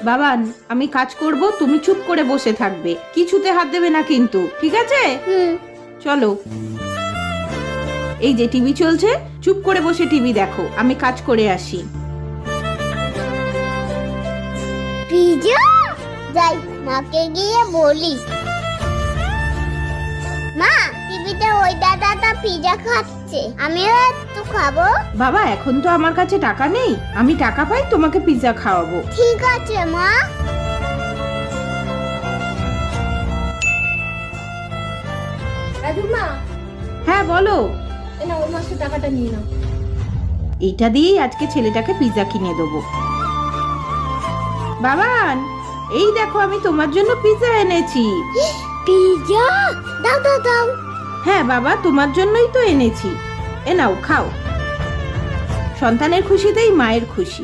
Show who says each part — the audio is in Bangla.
Speaker 1: বাবান, আমি কাজ করব, তুমি চুপ করে বসে থাকবে, কিছুতে হাত দেবে না কিন্তু, ঠিক আছে? চলো। এই যে টিভি চলছে, চুপ করে বসে টিভি দেখো, আমি কাজ করে আসি।
Speaker 2: পিজা যাই, মাকে গিয়ে বলি। মা, টিভিতে ওই দাদাটা পিজা খাচ্ছে, আমিও একটু খাবো।
Speaker 1: বাবা, এখন তো আমার কাছে টাকা নেই, আমি টাকা পাই তোমাকে পিৎজা খাওয়াবো।
Speaker 2: ঠিক আছে মা।
Speaker 3: রাজু মা,
Speaker 1: হ্যাঁ বলো।
Speaker 3: না ওই মাসের টাকাটা নিয়ে নাও।
Speaker 1: এইটা দিয়েই আজকে ছেলেটাকে পিৎজা কিনে দেবো। বাবান, এই দেখো আমি তোমার জন্য পিৎজা এনেছি।
Speaker 2: পিজা দাও দাও দাও।
Speaker 1: হ্যাঁ বাবা, তোমার জন্যই তো এনেছি, এ নাও খাও। সন্তানের খুশিতেই মায়ের খুশি।